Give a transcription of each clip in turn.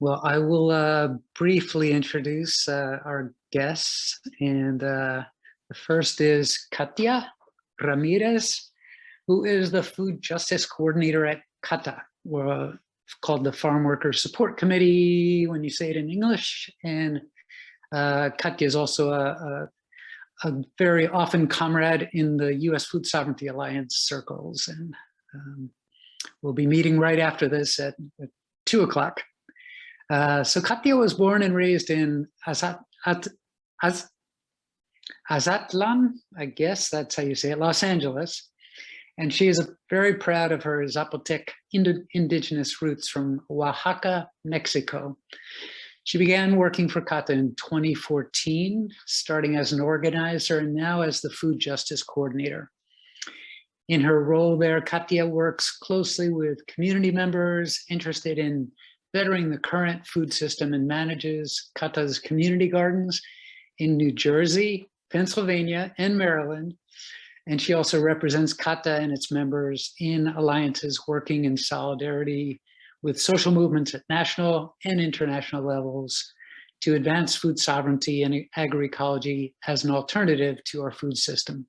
Well, I will briefly introduce our guests. And the first is Katya Ramirez, who is the Food Justice Coordinator at CATA, or called the Farmworker Support Committee when you say it in English. And Katya is also a very often comrade in the U.S. Food Sovereignty Alliance circles. And we'll be meeting right after this at 2 o'clock. So Kathia was born and raised in Azatlan, I guess that's how you say it, Los Angeles. And she is very proud of her Zapotec indigenous roots from Oaxaca, Mexico. She began working for CATA in 2014, starting as an organizer and now as the Food Justice Coordinator. In her role there, Kathia works closely with community members interested in bettering the current food system and manages CATA's community gardens in New Jersey, Pennsylvania, and Maryland. And she also represents CATA and its members in alliances working in solidarity with social movements at national and international levels to advance food sovereignty and agroecology as an alternative to our food system.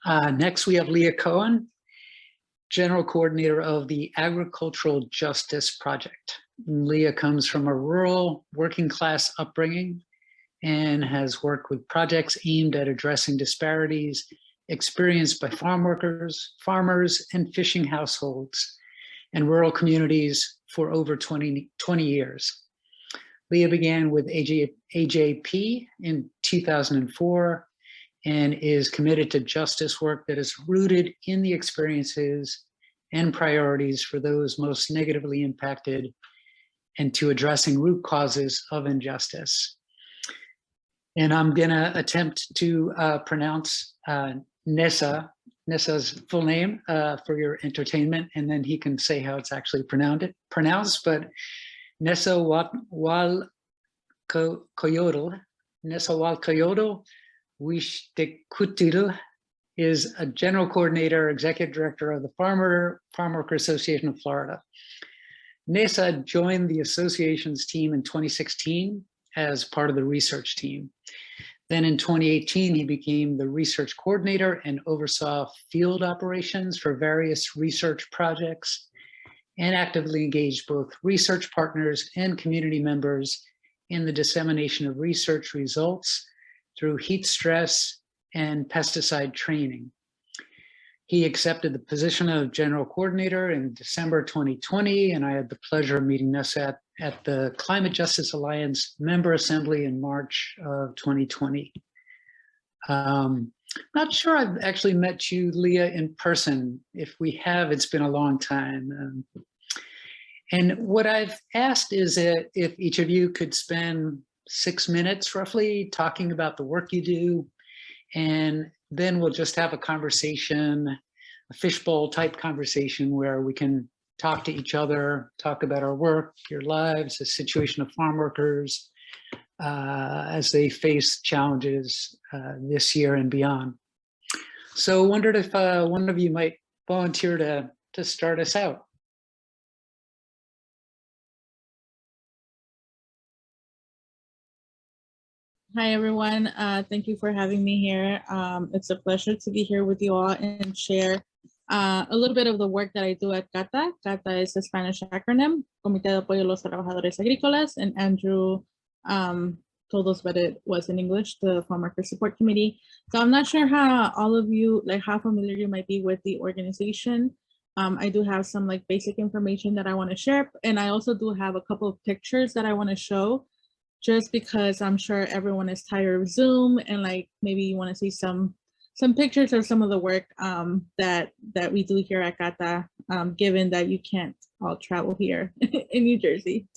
Next, we have Leah Cohen, General Coordinator of the Agricultural Justice Project. Leah comes from a rural working class upbringing and has worked with projects aimed at addressing disparities experienced by farm workers, farmers, and fishing households and rural communities for over 20 years. Leah began with AJP in 2004 and is committed to justice work that is rooted in the experiences and priorities for those most negatively impacted and to addressing root causes of injustice. And I'm gonna attempt to pronounce Neza's full name for your entertainment, and then he can say how it's actually pronounced, but Nezahualcoyotl, Xiuhtecutli is a general coordinator, executive director of the Farmworker Association of Florida. Neza joined the association's team in 2016 as part of the research team. Then in 2018, he became the research coordinator and oversaw field operations for various research projects and actively engaged both research partners and community members in the dissemination of research results through heat stress and pesticide training. He accepted the position of general coordinator in December 2020, and I had the pleasure of meeting Neza at the Climate Justice Alliance member assembly in March of 2020. Not sure I've actually met you, Leah, in person. If we have, it's been a long time. And what I've asked is that if each of you could spend 6 minutes roughly talking about the work you do, and then we'll just have a conversation, a fishbowl type conversation where we can talk to each other, talk about our work, your lives, the situation of farm workers as they face challenges this year and beyond. So wondered if one of you might volunteer to start us out. Hi, everyone. Thank you for having me here. It's a pleasure to be here with you all and share a little bit of the work that I do at CATA. CATA is a Spanish acronym, Comité de Apoyo a los Trabajadores Agrícolas, and Andrew told us what it was in English, the Farmworker Support Committee. So I'm not sure how all of you, how familiar you might be with the organization. I do have some basic information that I want to share, and I also do have a couple of pictures that I want to show, just because I'm sure everyone is tired of Zoom and maybe you want to see some pictures of some of the work that we do here at CATA, given that you can't all travel here in New Jersey.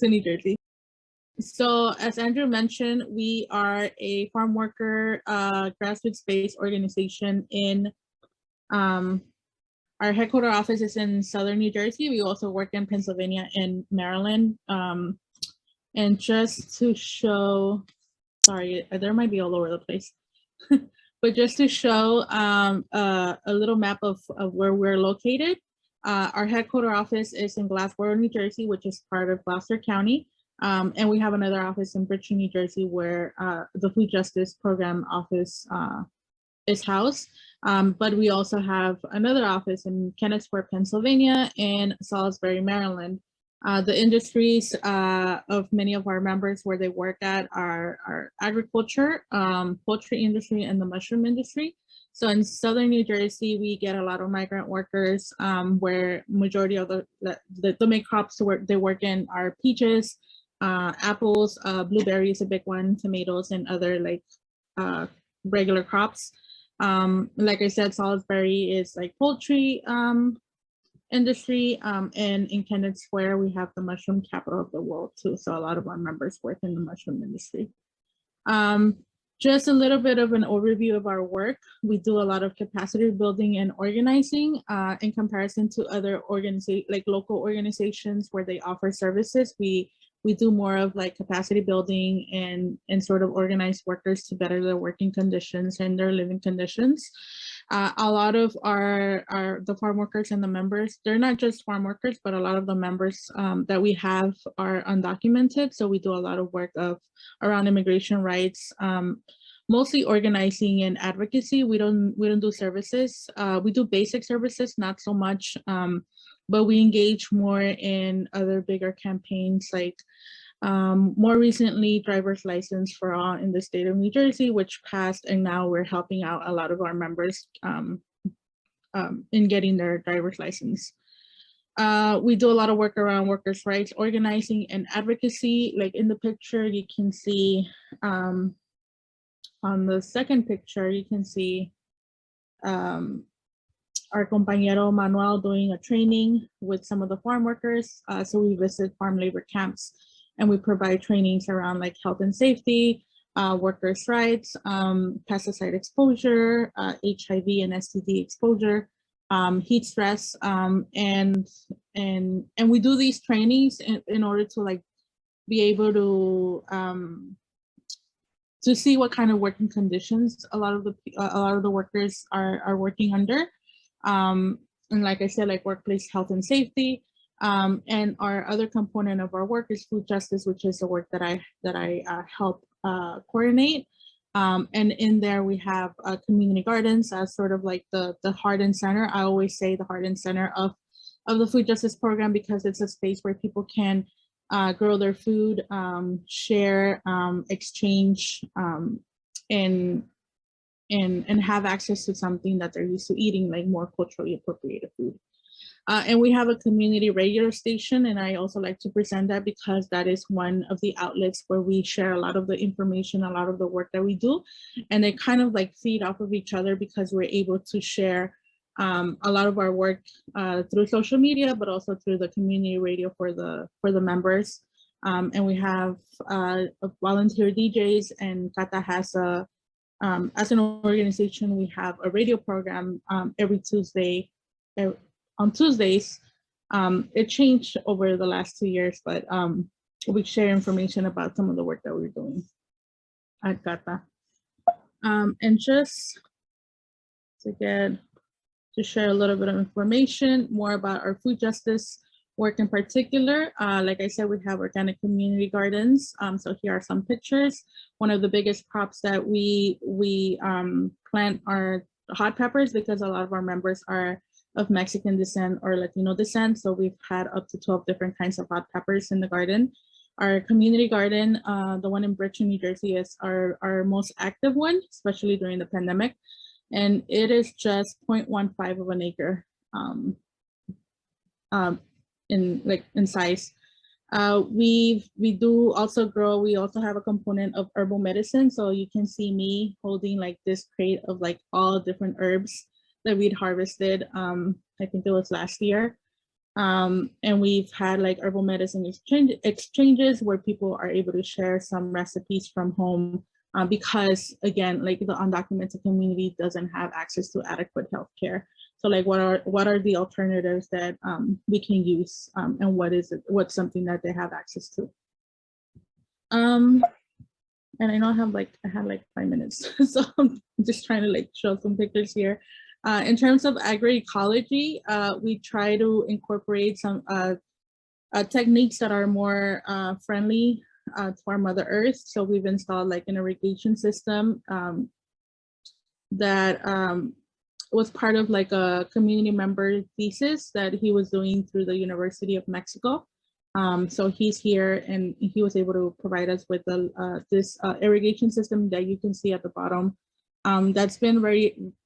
So as Andrew mentioned, we are a farm worker grassroots-based organization in our headquarter office is in Southern New Jersey. We also work in Pennsylvania and Maryland. And just to show, sorry, there might be all over the place, but just to show a little map of where we're located. Our headquarter office is in Glassboro, New Jersey, which is part of Gloucester County. And we have another office in Bridgeton, New Jersey, where the Food Justice Program office is housed. But we also have another office in Kennettsburg, Pennsylvania, and Salisbury, Maryland. The industries of many of our members where they work at are agriculture, poultry industry, and the mushroom industry. So in Southern New Jersey, we get a lot of migrant workers where majority of the main crops they work in are peaches, apples, blueberries, a big one, tomatoes, and other like regular crops. Like I said, Salisbury is like poultry industry, and in Kennett Square, we have the mushroom capital of the world too. So a lot of our members work in the mushroom industry. Just a little bit of an overview of our work. We do a lot of capacity building and organizing in comparison to other like local organizations where they offer services. We do more of like capacity building and sort of organize workers to better their working conditions and their living conditions. A lot of the farm workers and the members, they're not just farm workers, but a lot of the members that we have are undocumented. So we do a lot of work around immigration rights, mostly organizing and advocacy. We don't do services. We do basic services, not so much, but we engage more in other bigger campaigns like more recently, driver's license for all in the state of New Jersey, which passed, and now we're helping out a lot of our members in getting their driver's license. We do a lot of work around workers' rights, organizing and advocacy. Like in the picture, you can see, on the second picture, you can see our compañero Manuel doing a training with some of the farm workers. So we visit farm labor camps and we provide trainings around like health and safety, workers' rights, pesticide exposure, HIV and STD exposure, heat stress, and we do these trainings in order to like be able to see what kind of working conditions a lot of the workers are working under. And like I said, like workplace health and safety. And our other component of our work is food justice, which is the work that I help coordinate. And in there we have community gardens as sort of like the heart and center. I always say the heart and center of the food justice program, because it's a space where people can grow their food, share, exchange, and have access to something that they're used to eating, like more culturally appropriated food. And we have a community radio station, and I also like to present that because that is one of the outlets where we share a lot of the information, a lot of the work that we do, and they kind of like feed off of each other because we're able to share a lot of our work through social media, but also through the community radio for the members. And we have volunteer DJs, and CATA has as an organization, we have a radio program every Tuesday. On Tuesdays, it changed over the last 2 years, but we share information about some of the work that we're doing at CATA. And just to share a little bit of information more about our food justice work in particular. Like I said, we have organic community gardens. So here are some pictures. One of the biggest crops that we plant are hot peppers, because a lot of our members are of Mexican descent or Latino descent. So we've had up to 12 different kinds of hot peppers in the garden. Our community garden, the one in Bridgeton, New Jersey, is our most active one, especially during the pandemic. And it is just 0.15 of an acre in size. We do also grow, we also have a component of herbal medicine. So you can see me holding like this crate of like all different herbs that we'd harvested, I think it was last year. And we've had like herbal medicine exchanges where people are able to share some recipes from home, because again, like the undocumented community doesn't have access to adequate healthcare. So like what are the alternatives that we can use, and what's something that they have access to. And I know I had like 5 minutes, so I'm just trying to like show some pictures here. In terms of agroecology, we try to incorporate some techniques that are more friendly to our Mother Earth. So we've installed like an irrigation system that was part of like a community member thesis that he was doing through the University of Mexico. So he's here and he was able to provide us with this irrigation system that you can see at the bottom. That's been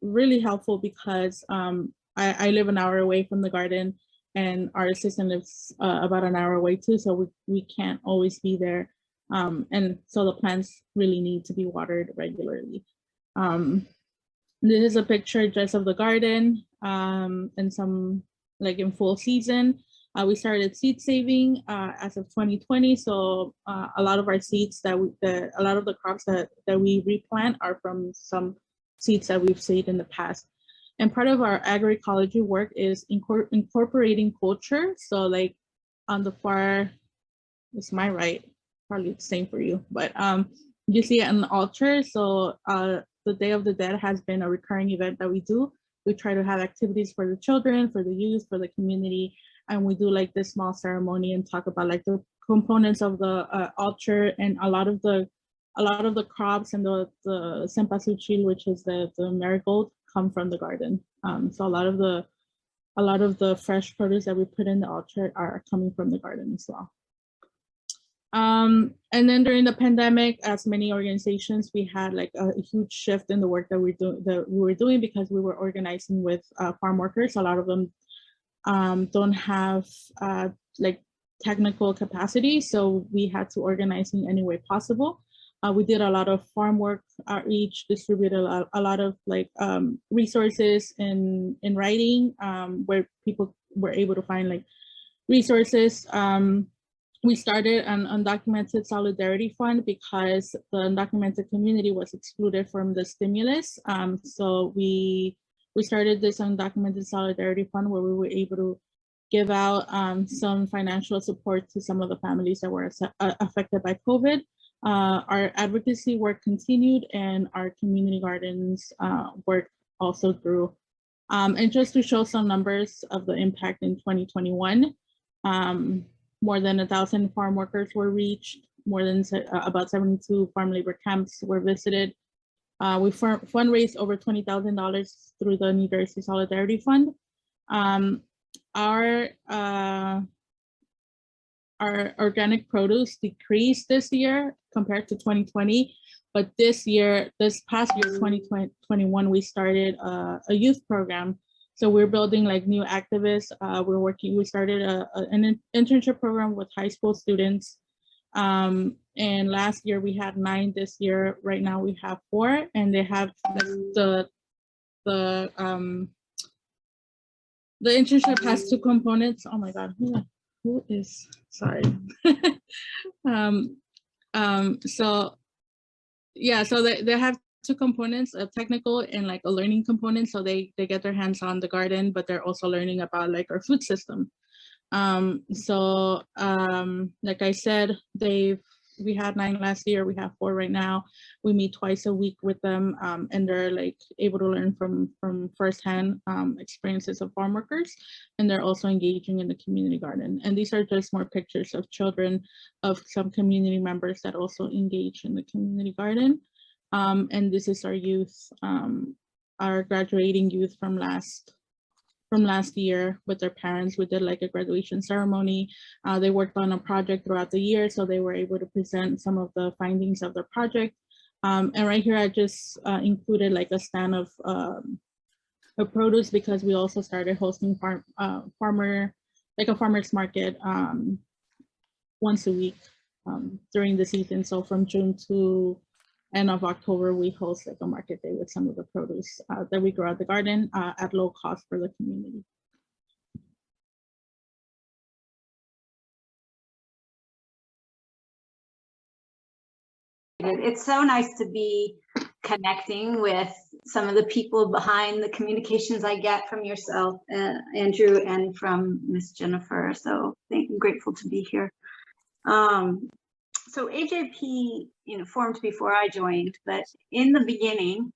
really helpful because I live an hour away from the garden and our assistant lives about an hour away too, so we can't always be there. And so the plants really need to be watered regularly. This is a picture just of the garden and some like in full season. We started seed saving as of 2020. So a lot of our seeds a lot of the crops that we replant are from some seeds that we've saved in the past. And part of our agroecology work is incorporating culture. So like on the far, it's my right, probably the same for you, but you see it on the altar. So the Day of the Dead has been a recurring event that we do. We try to have activities for the children, for the youth, for the community. And we do like this small ceremony and talk about like the components of the altar, and a lot of the crops and the cempasúchil, which is the marigold, come from the garden. So a lot of the fresh produce that we put in the altar are coming from the garden as well. And then during the pandemic, as many organizations, we had like a huge shift in the work that we were doing because we were organizing with farm workers. A lot of them don't have like technical capacity, so we had to organize in any way possible. We did a lot of farm work outreach, distributed a lot of like resources in writing where people were able to find like resources. We started an Undocumented Solidarity Fund because the undocumented community was excluded from the stimulus. So we started this Undocumented Solidarity Fund where we were able to give out some financial support to some of the families that were affected by COVID. Our advocacy work continued and our community gardens work also grew. And just to show some numbers of the impact in 2021, more than 1,000 farm workers were reached, more than about 72 farm labor camps were visited. We fundraised over $20,000 through the New Jersey Solidarity Fund. Our organic produce decreased this year compared to 2020, but this past year, 2021, we started a youth program. So we're building like new activists. We started an internship program with high school students. And last year we had 9. This year, right now we have 4, and they have the internship has 2 components. Oh my God, who is, sorry. So yeah, so they have 2 components, a technical and like a learning component. So they get their hands on the garden, but they're also learning about like our food system. Like I said, we had 9 last year, we have 4 right now. We meet twice a week with them, and they're like able to learn from firsthand experiences of farm workers, and they're also engaging in the community garden. And these are just more pictures of children of some community members that also engage in the community garden. And this is our youth, our graduating youth from last year with their parents. We did like a graduation ceremony. They worked on a project throughout the year, so they were able to present some of the findings of their project. And right here, I just included like a stand of produce because we also started hosting a farmer's market once a week during the season. So from June to end of October, we host like a market day with some of the produce that we grow at the garden at low cost for the community. It's so nice to be connecting with some of the people behind the communications I get from yourself, Andrew, and from Miss Jennifer. So I'm grateful to be here. So AJP, formed before I joined, but in the beginning,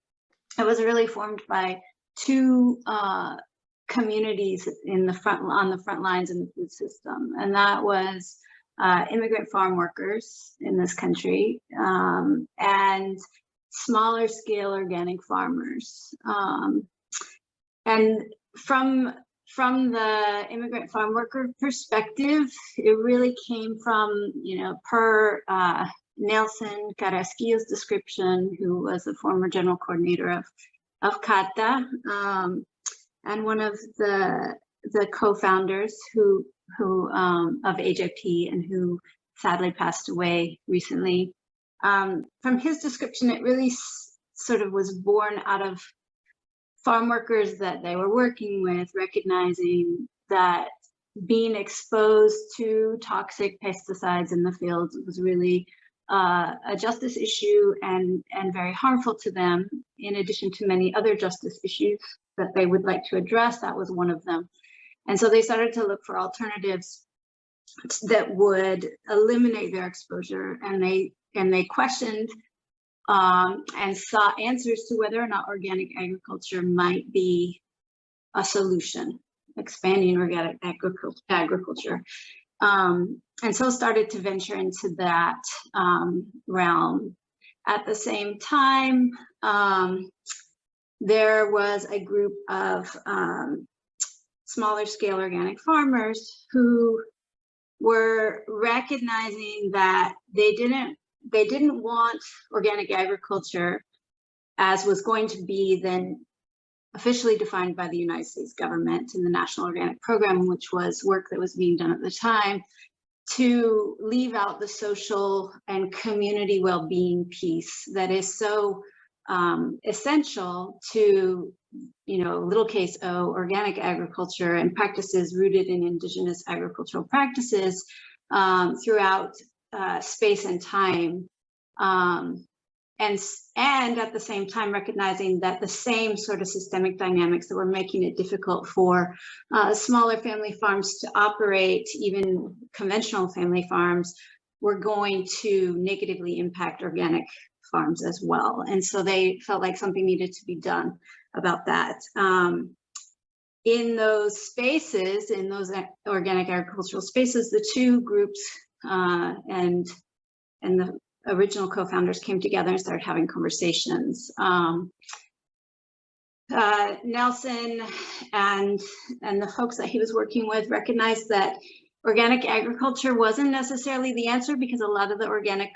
it was really formed by two communities on the front lines in the food system, and that was immigrant farm workers in this country and smaller scale organic farmers. And from the immigrant farm worker perspective, it really came from, per Nelson Carrasquillo's description, who was the former general coordinator of CATA, and one of the co-founders who of AJP, and who sadly passed away recently. From his description, it really sort of was born out of farm workers that they were working with, recognizing that being exposed to toxic pesticides in the fields was really a justice issue and very harmful to them, in addition to many other justice issues that they would like to address. That was one of them. And so they started to look for alternatives that would eliminate their exposure, and they questioned and sought answers to whether or not organic agriculture might be a solution, expanding organic agriculture. And so started to venture into that realm. At the same time, there was a group of smaller scale organic farmers who were recognizing that they didn't want organic agriculture, as was going to be then officially defined by the United States government in the National Organic Program, which was work that was being done at the time, to leave out the social and community well-being piece that is so essential to, little case O, organic agriculture and practices rooted in indigenous agricultural practices throughout space and time. And at the same time recognizing that the same sort of systemic dynamics that were making it difficult for smaller family farms to operate, even conventional family farms, were going to negatively impact organic farms as well. And so they felt like something needed to be done about that. In those spaces, in those organic agricultural spaces, the two groups and the original co-founders came together and started having conversations. Nelson and the folks that he was working with recognized that organic agriculture wasn't necessarily the answer, because a lot of the organic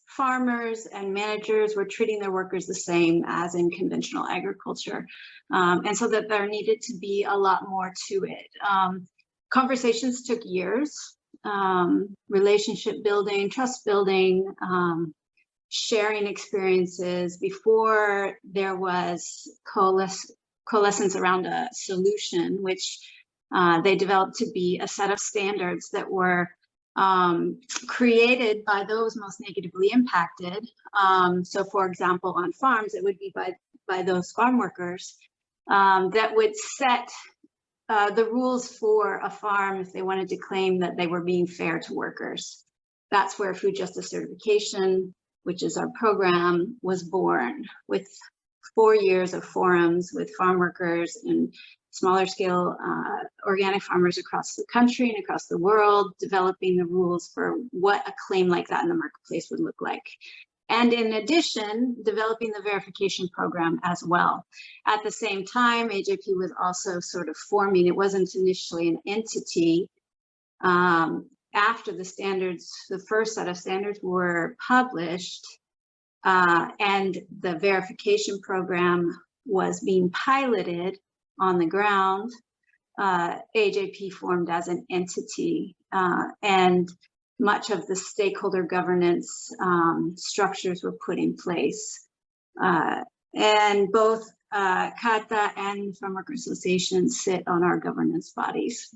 farmers and managers were treating their workers the same as in conventional agriculture. And so that there needed to be a lot more to it. Conversations took years. Relationship building, trust building, sharing experiences before there was coalescence around a solution, which they developed to be a set of standards that were created by those most negatively impacted. So for example, on farms, it would be by those farm workers that would set the rules for a farm if they wanted to claim that they were being fair to workers. That's where food justice certification, which is our program, was born, with 4 years of forums with farm workers and smaller scale organic farmers across the country and across the world, developing the rules for what a claim like that in the marketplace would look like. And in addition, developing the verification program as well. At the same time, AJP was also sort of forming. It wasn't initially an entity. After the standards, the first set of standards were published, and the verification program was being piloted on the ground, AJP formed as an entity, and much of the stakeholder governance structures were put in place. And both CATA and Farmworker Association sit on our governance bodies.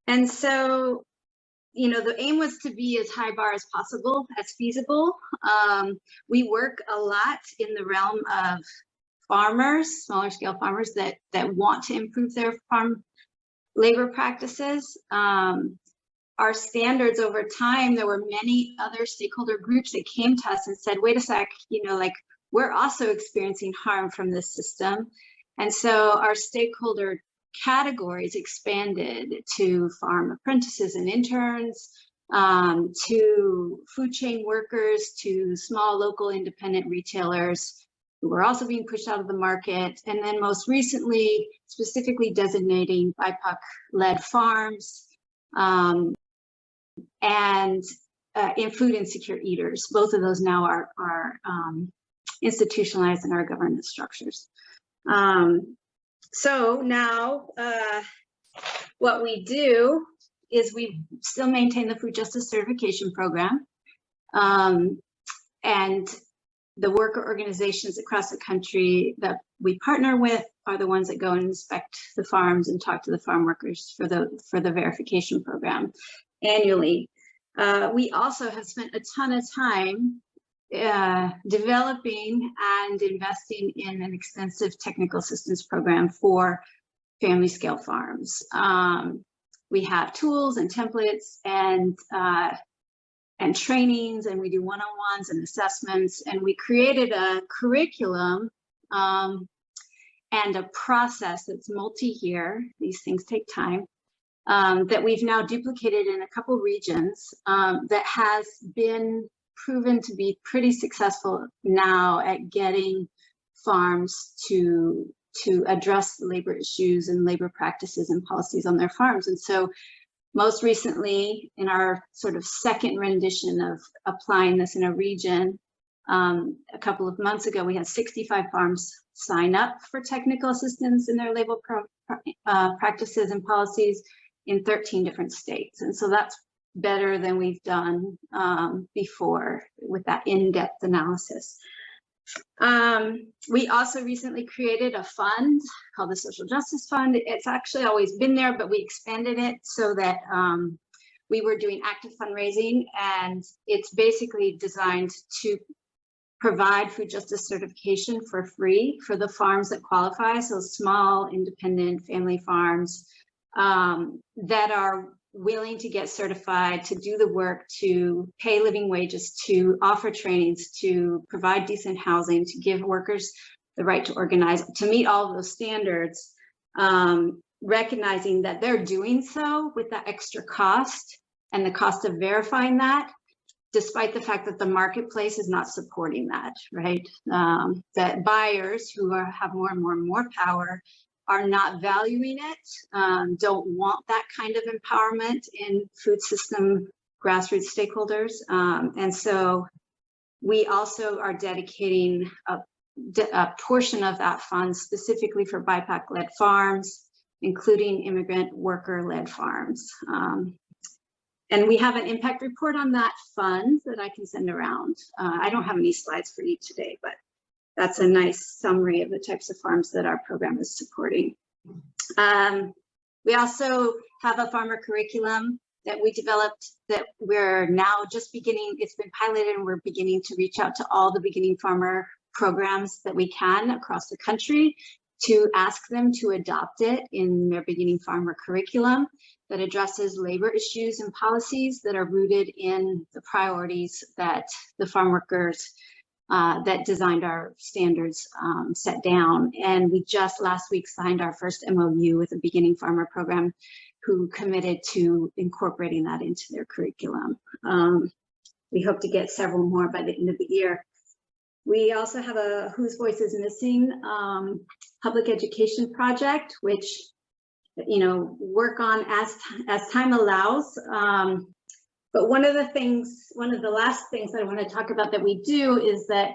And so, the aim was to be as high bar as possible, as feasible. We work a lot in the realm of farmers, smaller scale farmers that want to improve their farm labor practices. Our standards over time, there were many other stakeholder groups that came to us and said, wait a sec, we're also experiencing harm from this system. And so our stakeholder categories expanded to farm apprentices and interns, to food chain workers, to small local independent retailers who were also being pushed out of the market. And then most recently, specifically designating BIPOC-led farms and in food insecure eaters. Both of those now are institutionalized in our governance structures. So now what we do is we still maintain the food justice certification program. And the worker organizations across the country that we partner with are the ones that go and inspect the farms and talk to the farm workers for the verification program annually. We also have spent a ton of time developing and investing in an extensive technical assistance program for family scale farms. We have tools and templates and trainings, and we do one-on-ones and assessments, and we created a curriculum and a process that's multi-year. These things take time, that we've now duplicated in a couple regions, that has been proven to be pretty successful now at getting farms to address labor issues and labor practices and policies on their farms. And so most recently, in our sort of second rendition of applying this in a region, a couple of months ago, we had 65 farms sign up for technical assistance in their labor practices and policies in 13 different states. And so that's better than we've done before with that in-depth analysis. We also recently created a fund called the Social Justice Fund. It's actually always been there, but we expanded it so that we were doing active fundraising, and it's basically designed to provide food justice certification for free for the farms that qualify. So small, independent family farms that are willing to get certified, to do the work, to pay living wages, to offer trainings, to provide decent housing, to give workers the right to organize, to meet all of those standards, recognizing that they're doing so with that extra cost and the cost of verifying that, despite the fact that the marketplace is not supporting that, right? That buyers who have more and more power are not valuing it, don't want that kind of empowerment in food system grassroots stakeholders. And so we also are dedicating a portion of that fund specifically for BIPOC-led farms, including immigrant worker-led farms. And we have an impact report on that fund that I can send around. I don't have any slides for you today, but that's a nice summary of the types of farms that our program is supporting. We also have a farmer curriculum that we developed that we're now just beginning. It's been piloted and we're beginning to reach out to all the beginning farmer programs that we can across the country to ask them to adopt it in their beginning farmer curriculum that addresses labor issues and policies that are rooted in the priorities that the farm workers that designed our standards set down. And we just last week signed our first MOU with a beginning farmer program who committed to incorporating that into their curriculum. We hope to get several more by the end of the year. We also have a Whose Voice is Missing public education project, which, you know, work on as time allows. But one of the last things that I want to talk about that we do is that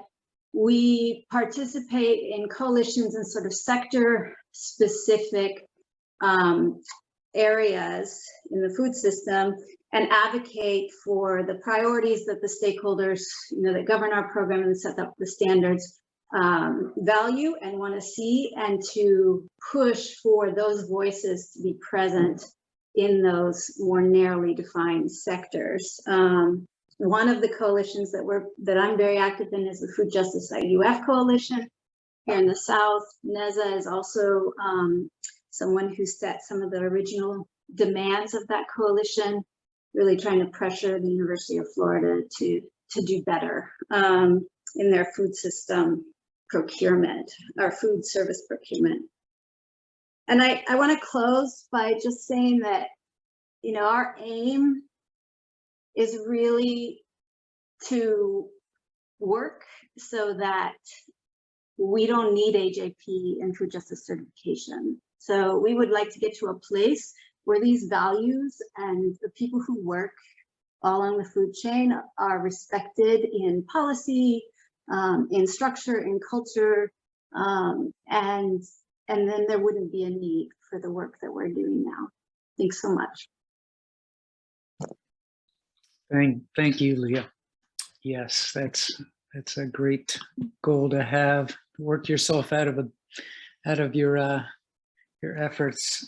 we participate in coalitions and sort of sector specific areas in the food system and advocate for the priorities that the stakeholders, you know, that govern our program and set up the standards value and want to see, and to push for those voices to be present in those more narrowly defined sectors. One of the coalitions that I'm very active in is the Food Justice IUF Coalition here in the South. Neza is also someone who set some of the original demands of that coalition, really trying to pressure the University of Florida to do better. in their food system procurement, or food service procurement. And I want to close by just saying that, you know, our aim is really to work so that we don't need AJP and food justice certification. So we would like to get to a place where these values and the people who work along the food chain are respected in policy, in structure, in culture, and then there wouldn't be a need for the work that we're doing now. Thanks so much. Thank you, Leah. Yes, that's a great goal to have. Work yourself out of your efforts.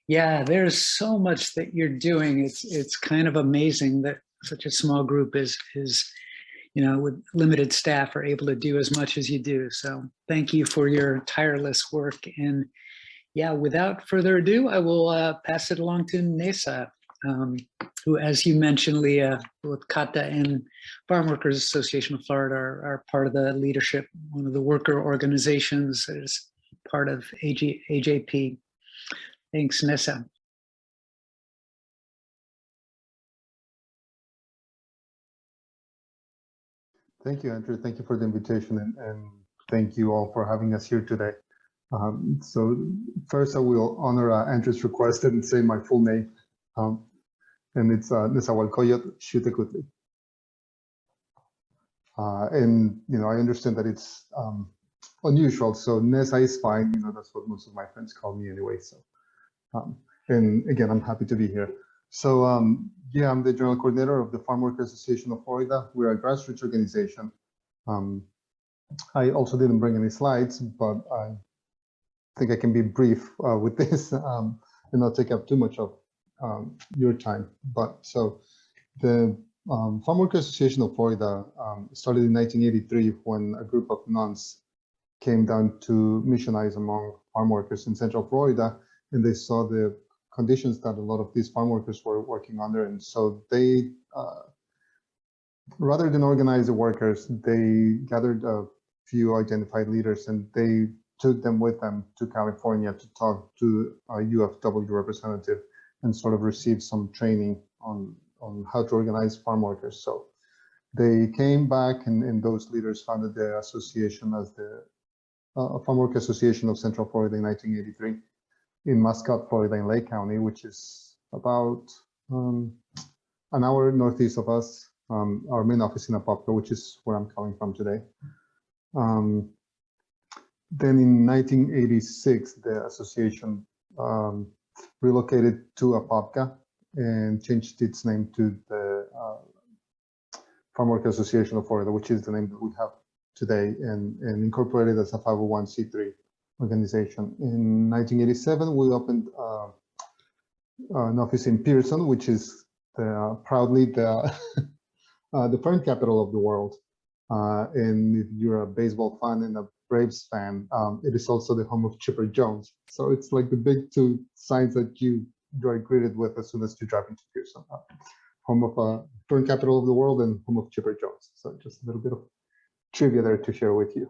Yeah, there's so much that you're doing. It's kind of amazing that such a small group is you know, with limited staff, are able to do as much as you do. So thank you for your tireless work. And yeah, without further ado, I will pass it along to Neza, who, as you mentioned, Leah, both CATA and Farmworkers Association of Florida are part of the leadership, one of the worker organizations that is part of AJP. Thanks, Neza. Thank you, Andrew. Thank you for the invitation, and thank you all for having us here today. So first, I will honor Andrew's request and say my full name, and it's Nezahualcoyotl Xiuhtecutli. And you know, I understand that it's unusual, so Neza is fine. You know, that's what most of my friends call me anyway. So, and again, I'm happy to be here. So yeah, I'm the general coordinator of the Farmworker Association of Florida. We're a grassroots organization. I also didn't bring any slides, but I think I can be brief with this and not take up too much of your time. But so the Farmworker Association of Florida started in 1983 when a group of nuns came down to missionize among farm workers in Central Florida, and they saw the conditions that a lot of these farm workers were working under. And so they, rather than organize the workers, they gathered a few identified leaders and they took them with them to California to talk to a UFW representative and sort of receive some training on how to organize farm workers. So they came back and those leaders founded the association as the Farm Worker Association of Central Florida in 1983. In Mascot, Florida, in Lake County, which is about an hour northeast of us. Our main office in Apopka, which is where I'm coming from today. Then in 1986, the association relocated to Apopka and changed its name to the Farm Worker Association of Florida, which is the name that we have today, and incorporated as a 501c3 organization. In 1987, we opened an office in Pearson, which is proudly the fern capital of the world. And if you're a baseball fan and a Braves fan, it is also the home of Chipper Jones. So it's like the big two signs that you are greeted with as soon as you drive into Pearson. Home of fern capital of the world and home of Chipper Jones. So just a little bit of trivia there to share with you.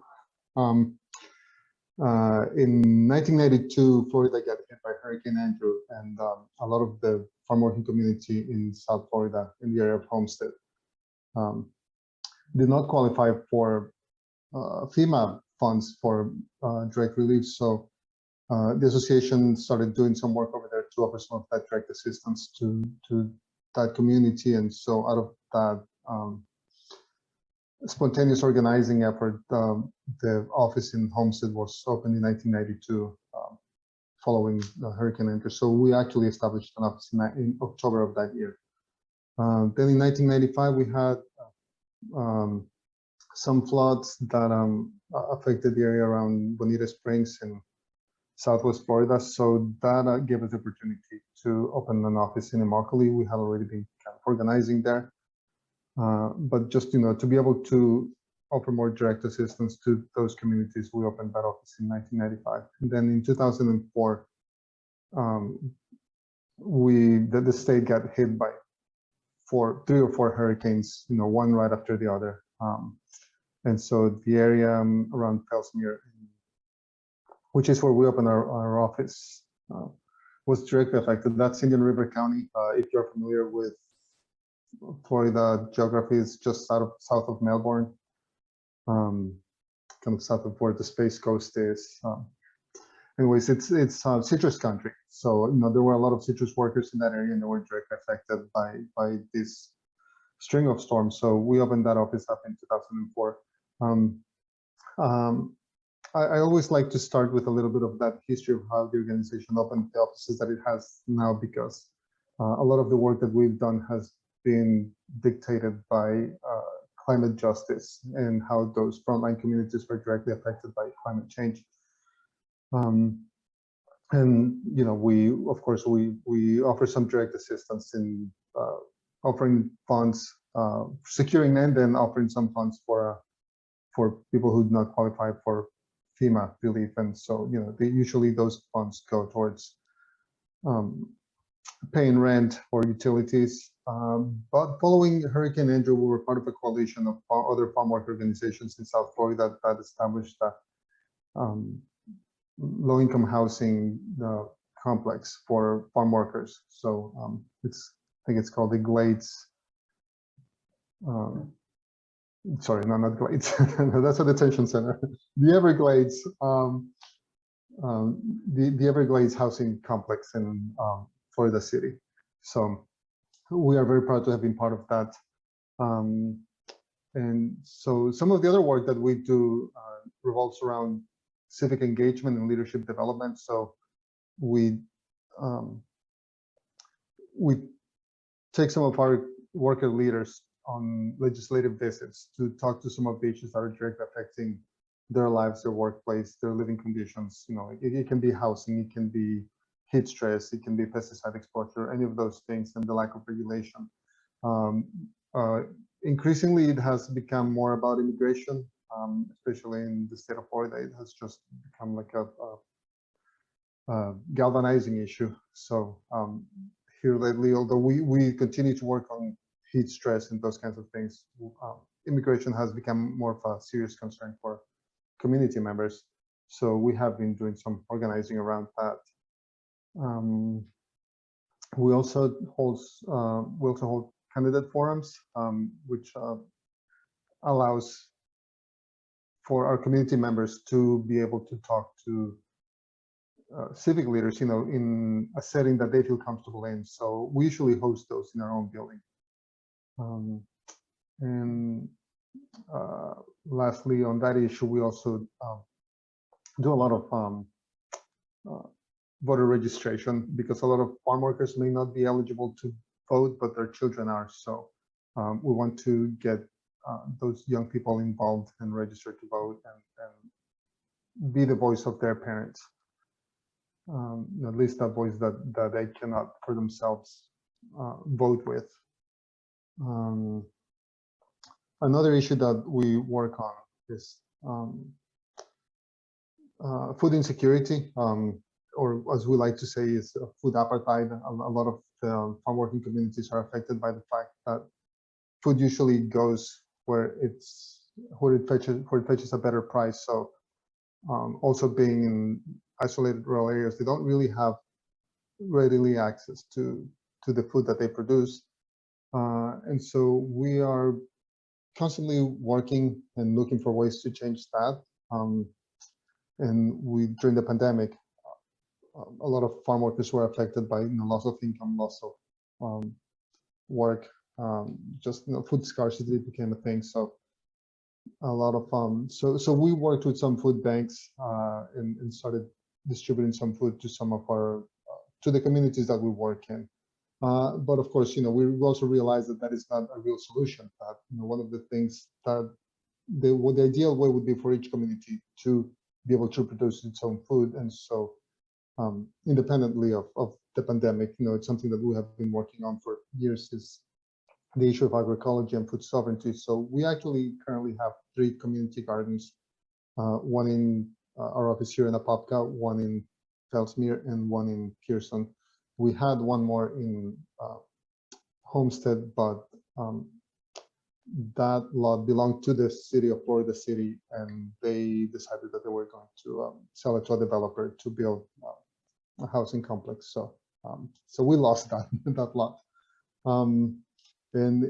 In 1992, Florida got hit by Hurricane Andrew, and a lot of the farm working community in South Florida, in the area of Homestead, did not qualify for FEMA funds for direct relief. So the association started doing some work over there to offer some of that direct assistance to that community. And so out of that spontaneous organizing effort, the office in Homestead was opened in 1992, following the Hurricane Andrew. So we actually established an office in October of that year. Then in 1995, we had some floods that affected the area around Bonita Springs in Southwest Florida. So that gave us the opportunity to open an office in Immokalee. We had already been kind of organizing there. But just, you know, to be able to offer more direct assistance to those communities, we opened that office in 1995. And then in 2004, the state got hit by 3 or 4 hurricanes, you know, one right after the other. And so the area around Fellsmere, which is where we opened our office, was directly affected. That's Indian River County. If you're familiar with Florida geography, is just south of Melbourne, kind of south of where the Space Coast is. Anyways, it's citrus country. So there were a lot of citrus workers in that area, and they were directly affected by this string of storms. So we opened that office up in 2004. I always like to start with a little bit of that history of how the organization opened the offices that it has now, because a lot of the work that we've done has been dictated by climate justice and how those frontline communities were directly affected by climate change. And we of course we offer some direct assistance in offering funds, securing and then offering some funds for people who do not qualify for FEMA relief. And so usually those funds go towards paying rent or utilities. But following Hurricane Andrew, we were part of a coalition of other farm worker organizations in South Florida that established a low-income housing complex for farm workers. So I think it's called the Glades. Sorry, no, not Glades. That's a detention center. The Everglades, the Everglades housing complex in Florida City. So we are very proud to have been part of that. And so some of the other work that we do revolves around civic engagement and leadership development. So we take some of our worker leaders on legislative visits to talk to some of the issues that are directly affecting their lives, their workplace, their living conditions. It can be housing, it can be heat stress, it can be pesticide exposure, any of those things, and the lack of regulation. Increasingly, it has become more about immigration, especially in the state of Florida. It has just become like a galvanizing issue. So here lately, although we continue to work on heat stress and those kinds of things, immigration has become more of a serious concern for community members. So we have been doing some organizing around that. We also hold candidate forums, which allows for our community members to be able to talk to civic leaders, in a setting that they feel comfortable in. So we usually host those in our own building. And lastly, on that issue, we also do a lot of voter registration, because a lot of farm workers may not be eligible to vote, but their children are. So we want to get those young people involved and registered to vote and be the voice of their parents, at least that voice that they cannot for themselves vote with. Another issue that we work on is food insecurity, or as we like to say, is food apartheid. A lot of the farm working communities are affected by the fact that food usually goes where it fetches a better price. So also being in isolated rural areas, they don't really have readily access to the food that they produce. And so we are constantly working and looking for ways to change that. And during the pandemic, a lot of farm workers were affected by loss of income, loss of work, just food scarcity became a thing. So a lot of so we worked with some food banks and started distributing some food to some of our to the communities that we work in. But of course, we also realized that is not a real solution. That one of the things that the ideal way would be for each community to be able to produce its own food, and so independently of the pandemic, it's something that we have been working on for years, is the issue of agroecology and food sovereignty. So we actually currently have 3 community gardens, one in our office here in Apopka, one in Fellsmere, and one in Pearson. We had one more in Homestead, but that lot belonged to the city of Florida City, and they decided that they were going to sell it to a developer to build a housing complex. So so we lost that that lot, and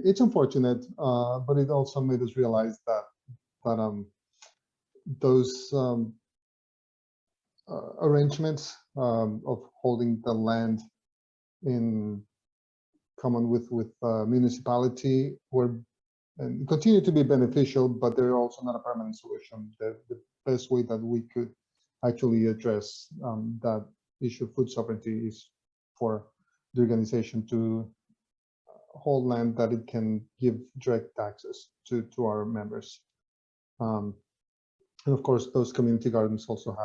it's unfortunate, but it also made us realize that those arrangements of holding the land in common with municipality were and continue to be beneficial, but they're also not a permanent solution. The best way that we could actually address that issue of food sovereignty is for the organization to hold land that it can give direct access to our members. And of course, those community gardens also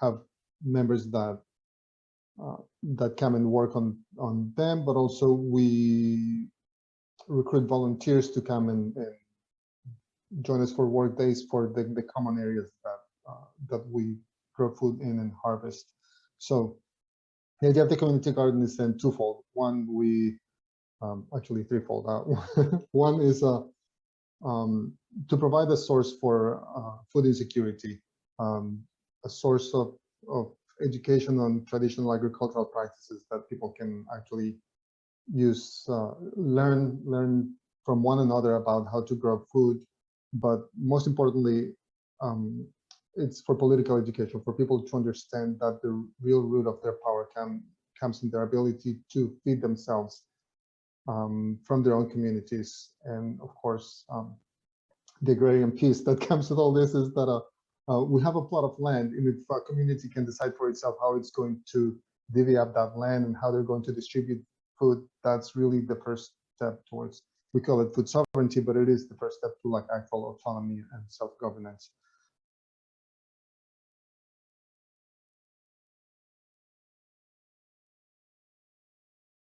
have members that come and work on them, but also we recruit volunteers to come and join us for work days for the common areas that we grow food in and harvest. So the idea of the community garden is then twofold. One, we actually threefold. One is to provide a source for food insecurity, a source of education on traditional agricultural practices that people can actually use, learn from one another about how to grow food, but most importantly, it's for political education, for people to understand that the real root of their power comes in their ability to feed themselves from their own communities. And of course, the agrarian piece that comes with all this is that we have a plot of land, and if a community can decide for itself how it's going to divvy up that land and how they're going to distribute food, that's really the first step towards, we call it food sovereignty, but it is the first step to like actual autonomy and self-governance.